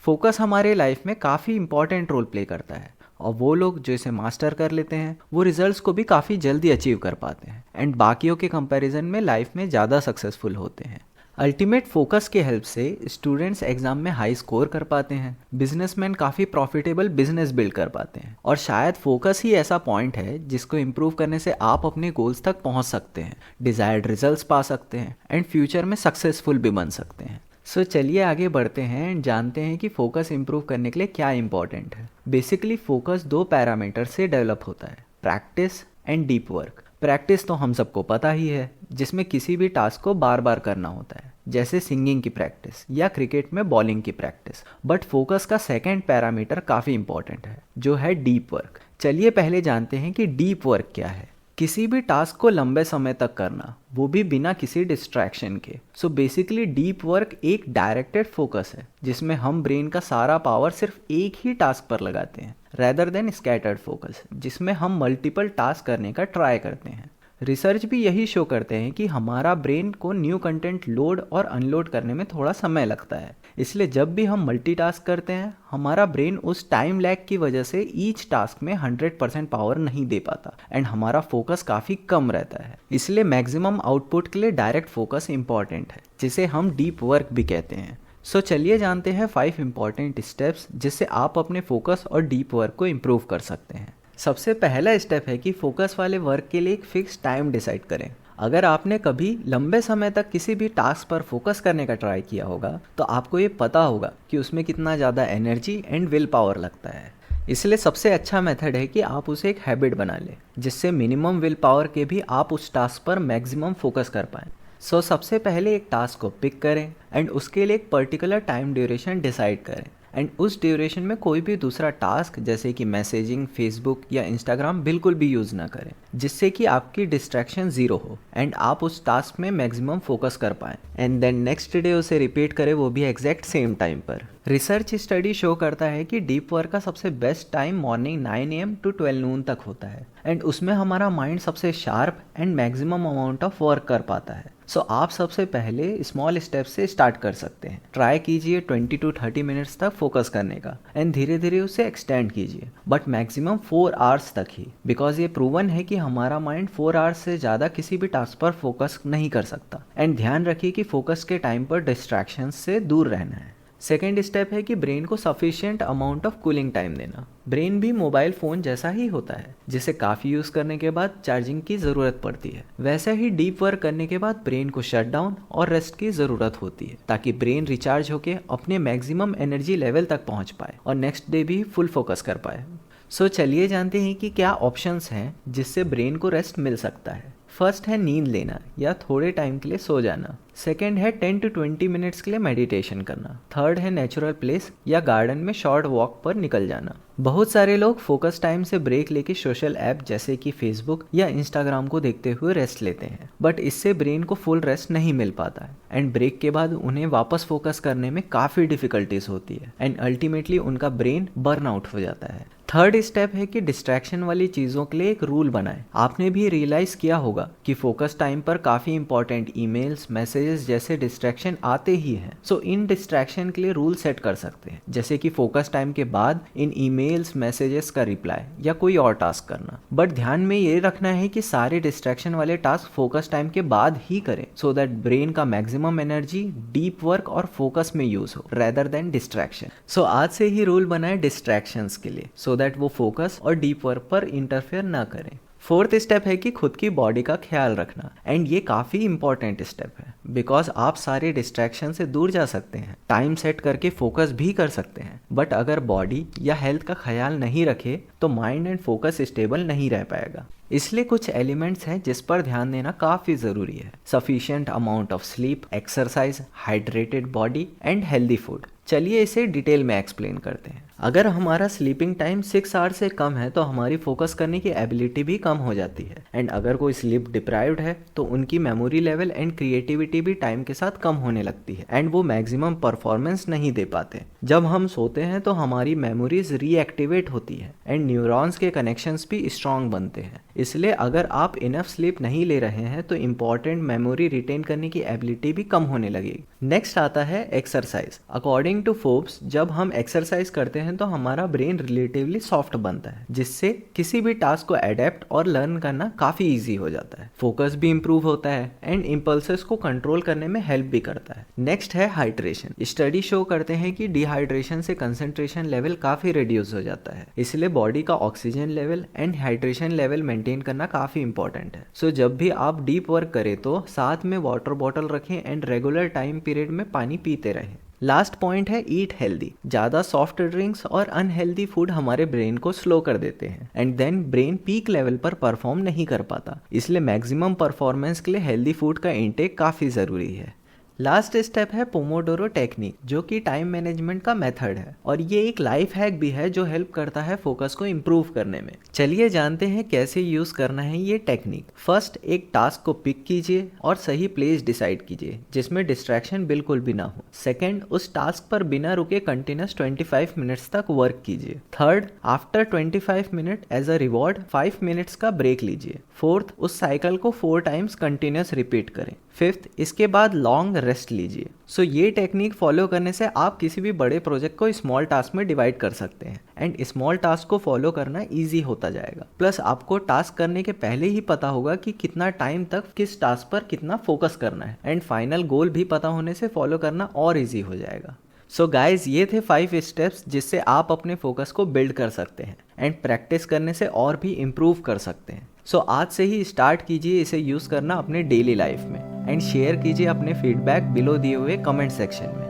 Focus हमारे life में काफ़ी इंपॉर्टेंट रोल प्ले करता है और वो लोग जो इसे मास्टर कर लेते हैं वो रिजल्ट्स को भी काफ़ी जल्दी अचीव कर पाते हैं एंड बाकियों के कंपैरिजन में लाइफ में ज़्यादा सक्सेसफुल होते हैं। अल्टीमेट फोकस के हेल्प से स्टूडेंट्स एग्जाम में हाई स्कोर कर पाते हैं, बिजनेसमैन काफ़ी प्रॉफिटेबल बिजनेस बिल्ड कर पाते हैं और शायद फोकस ही ऐसा पॉइंट है जिसको इम्प्रूव करने से आप अपने गोल्स तक पहुंच सकते हैं, डिज़ायर्ड रिजल्ट्स पा सकते हैं एंड फ्यूचर में सक्सेसफुल भी बन सकते हैं। सो चलिए आगे बढ़ते हैं एंड जानते हैं कि फोकस इंप्रूव करने के लिए क्या इंपॉर्टेंट है। बेसिकली फोकस दो पैरामीटर से डेवलप होता है, practice and deep work. Practice तो हम सबको पता ही है, जिसमें किसी भी टास्क को बार बार करना होता है, जैसे सिंगिंग की प्रैक्टिस या क्रिकेट में बॉलिंग की प्रैक्टिस। बट फोकस का सेकंड पैरामीटर काफ़ी इंपॉर्टेंट है, जो है डीप वर्क। चलिए पहले जानते हैं कि डीप वर्क क्या है। किसी भी टास्क को लंबे समय तक करना, वो भी बिना किसी डिस्ट्रैक्शन के। सो बेसिकली डीप वर्क एक डायरेक्टेड फोकस है जिसमें हम ब्रेन का सारा पावर सिर्फ एक ही टास्क पर लगाते हैं, रेदर देन स्कैटर्ड फोकस जिसमें हम मल्टीपल टास्क करने का ट्राई करते हैं। रिसर्च भी यही शो करते हैं कि हमारा ब्रेन को न्यू कंटेंट लोड और अनलोड करने में थोड़ा समय लगता है, इसलिए जब भी हम मल्टीटास्क करते हैं हमारा ब्रेन उस टाइम लैग की वजह से ईच टास्क में 100% पावर नहीं दे पाता एंड हमारा फोकस काफ़ी कम रहता है। इसलिए मैक्सिमम आउटपुट के लिए डायरेक्ट फोकस इंपॉर्टेंट है, जिसे हम डीप वर्क भी कहते हैं। सो चलिए जानते हैं 5 इंपॉर्टेंट स्टेप्स जिससे आप अपने फोकस और डीप वर्क को इम्प्रूव कर सकते हैं। सबसे पहला स्टेप है कि फोकस वाले वर्क के लिए एक फिक्स टाइम डिसाइड करें। अगर आपने कभी लंबे समय तक किसी भी टास्क पर फोकस करने का ट्राई किया होगा तो आपको ये पता होगा कि उसमें कितना ज़्यादा एनर्जी एंड विल पावर लगता है। इसलिए सबसे अच्छा मेथड है कि आप उसे एक हैबिट बना लें, जिससे मिनिमम विल पावर के भी आप उस टास्क पर मैक्सिमम फोकस कर पाएँ। सो सबसे पहले एक टास्क को पिक करें एंड उसके लिए एक पर्टिकुलर टाइम ड्यूरेशन डिसाइड करें एंड उस ड्यूरेशन में कोई भी दूसरा टास्क जैसे कि मैसेजिंग, फेसबुक या इंस्टाग्राम बिल्कुल भी यूज़ ना करें, जिससे कि आपकी डिस्ट्रैक्शन ज़ीरो हो एंड आप उस टास्क में मैक्सिमम फोकस कर पाएँ एंड देन नेक्स्ट डे उसे रिपीट करें, वो भी एग्जैक्ट सेम टाइम पर। रिसर्च स्टडी शो करता है कि डीप वर्क का सबसे best time morning 9 AM to 12 noon तक होता है एंड उसमें हमारा माइंड सबसे sharp and maximum amount of work कर पाता है। सो आप सबसे पहले स्मॉल स्टेप से स्टार्ट कर सकते हैं। ट्राई कीजिए 20 to 30 मिनट्स तक फोकस करने का एंड धीरे धीरे उसे एक्सटेंड कीजिए, बट मैक्सिमम 4 आवर्स तक ही, बिकॉज ये प्रूवन है कि हमारा माइंड 4 आवर्स से ज़्यादा किसी भी टास्क पर फोकस नहीं कर सकता। एंड ध्यान रखिए कि फोकस के टाइम पर डिस्ट्रैक्शंस से दूर रहना है। सेकेंड स्टेप है कि ब्रेन को sufficient amount of cooling time देना। ब्रेन भी मोबाइल फ़ोन जैसा ही होता है, जिसे काफ़ी यूज़ करने के बाद चार्जिंग की ज़रूरत पड़ती है। वैसे ही डीप वर्क करने के बाद ब्रेन को शट डाउन और रेस्ट की ज़रूरत होती है, ताकि ब्रेन रिचार्ज होकर अपने मैक्सिमम एनर्जी लेवल तक पहुंच पाए और नेक्स्ट डे भी फुल फोकस कर पाए। सो चलिए जानते हैं कि क्या ऑप्शंस हैं जिससे ब्रेन को रेस्ट मिल सकता है। फर्स्ट है नींद लेना या थोड़े टाइम के लिए सो जाना। सेकेंड है 10 to 20 मिनट्स के लिए मेडिटेशन करना। थर्ड है नेचुरल प्लेस या गार्डन में शॉर्ट वॉक पर निकल जाना। बहुत सारे लोग फोकस टाइम से ब्रेक लेके सोशल ऐप जैसे कि फेसबुक या इंस्टाग्राम को देखते हुए रेस्ट लेते हैं, बट इससे ब्रेन को फुल रेस्ट नहीं मिल पाता है एंड ब्रेक के बाद उन्हें वापस फोकस करने में काफ़ी डिफिकल्टीज होती है एंड अल्टीमेटली उनका ब्रेन बर्न आउट हो जाता है। थर्ड स्टेप है कि डिस्ट्रैक्शन वाली चीज़ों के लिए एक रूल बनाएं। आपने भी रियलाइज़ किया होगा कि फोकस टाइम पर काफ़ी इंपॉर्टेंट ईमेल्स, मैसेजेस जैसे डिस्ट्रैक्शन आते ही हैं। सो इन डिस्ट्रैक्शन के लिए रूल सेट कर सकते हैं, जैसे कि फोकस टाइम के बाद इन ईमेल्स, मैसेजेस का रिप्लाई या कोई और टास्क करना। बट ध्यान में ये रखना है कि सारे डिस्ट्रैक्शन वाले टास्क फोकस टाइम के बाद ही करें, सो दैट ब्रेन का मैक्सिमम एनर्जी डीप वर्क और फोकस में यूज हो रेदर देन डिस्ट्रैक्शन। सो आज से ही रूल बनाए डिस्ट्रैक्शंस के लिए, सो दैट वो फोकस और डीप वर्क पर इंटरफेयर ना करें। फोर्थ स्टेप है कि खुद की बॉडी का ख्याल रखना एंड ये काफ़ी इंपॉर्टेंट स्टेप है, बिकॉज आप सारे डिस्ट्रैक्शन से दूर जा सकते हैं, टाइम सेट करके फोकस भी कर सकते हैं, बट अगर बॉडी या हेल्थ का ख्याल नहीं रखे तो माइंड एंड फोकस स्टेबल नहीं रह पाएगा। इसलिए कुछ एलिमेंट्स हैं जिस पर ध्यान देना काफ़ी ज़रूरी है। Sufficient amount of sleep, exercise, hydrated body and healthy food. चलिए इसे डिटेल में एक्सप्लेन करते हैं। अगर हमारा स्लीपिंग टाइम 6 आवर्स से कम है तो हमारी फोकस करने की एबिलिटी भी कम हो जाती है एंड अगर कोई स्लीप डिप्राइव्ड है तो उनकी मेमोरी लेवल एंड क्रिएटिविटी भी टाइम के साथ कम होने लगती है एंड वो मैक्सिमम परफॉर्मेंस नहीं दे पाते। जब हम सोते हैं तो हमारी मेमोरीज रीएक्टिवेट होती है एंड न्यूरॉन्स के कनेक्शंस भी स्ट्रांग बनते हैं। इसलिए अगर आप इनफ स्लीप नहीं ले रहे हैं तो इम्पॉर्टेंट मेमोरी रिटेन करने की एबिलिटी भी कम होने लगेगी। नेक्स्ट आता है एक्सरसाइज। अकॉर्डिंग टू फोर्ब्स, जब हम एक्सरसाइज करते हैं तो हमारा ब्रेन रिलेटिवली सॉफ्ट बनता है, जिससे किसी भी टास्क को अडेप्ट और लर्न करना काफी इजी हो जाता है। फोकस भी इंप्रूव होता है एंड इम्पल्सेस को कंट्रोल करने में हेल्प भी करता है। नेक्स्ट है हाइड्रेशन। स्टडी शो करते हैं कि डिहाइड्रेशन से कंसंट्रेशन लेवल काफी रिड्यूस हो जाता है, इसलिए बॉडी का oxygen level and hydration level maintain करना काफी इंपॉर्टेंट है। सो जब भी आप डीप वर्क करें तो साथ में वाटर बॉटल रखें एंड रेगुलर टाइम पीरियड में पानी पीते रहें। लास्ट पॉइंट है ईट हेल्दी। ज़्यादा सॉफ्ट ड्रिंक्स और अनहेल्दी फूड हमारे ब्रेन को स्लो कर देते हैं and then brain peak level पर परफॉर्म नहीं कर पाता, इसलिए मैक्सिमम परफॉर्मेंस के लिए हेल्दी फूड का इंटेक काफ़ी ज़रूरी है। लास्ट स्टेप है पोमोडोरो टेक्निक, जो कि टाइम मैनेजमेंट का मेथड है और ये एक लाइफ हैक भी है जो हेल्प करता है फोकस को इम्प्रूव करने में। चलिए जानते हैं कैसे यूज करना है ये टेक्निक। फर्स्ट, एक टास्क को पिक कीजिए और सही प्लेस डिसाइड कीजिए जिसमें डिस्ट्रैक्शन बिल्कुल भी ना हो। सेकेंड, उस टास्क पर बिना रुके कंटिन्यूस 25 मिनट्स तक वर्क कीजिए। Third, after 25 minute as a reward 5 minutes का ब्रेक लीजिए। फोर्थ, उस साइकिल को 4 टाइम्स कंटिन्यूस रिपीट करें। फिफ्थ, इसके बाद लॉन्ग रेस्ट लीजिए। सो ये टेक्निक फॉलो करने से आप किसी भी बड़े प्रोजेक्ट को स्मॉल टास्क में डिवाइड कर सकते हैं एंड स्मॉल टास्क को फॉलो करना इजी होता जाएगा। प्लस आपको टास्क करने के पहले ही पता होगा कि कितना टाइम तक किस टास्क पर कितना फोकस करना है एंड फाइनल गोल भी पता होने से फॉलो करना और ईजी हो जाएगा। सो गाइज, ये थे 5 स्टेप्स जिससे आप अपने फोकस को बिल्ड कर सकते हैं एंड प्रैक्टिस करने से और भी इम्प्रूव कर सकते हैं। सो आज से ही स्टार्ट कीजिए इसे यूज़ करना अपने डेली लाइफ में एंड शेयर कीजिए अपने फीडबैक बिलो दिए हुए कमेंट सेक्शन में।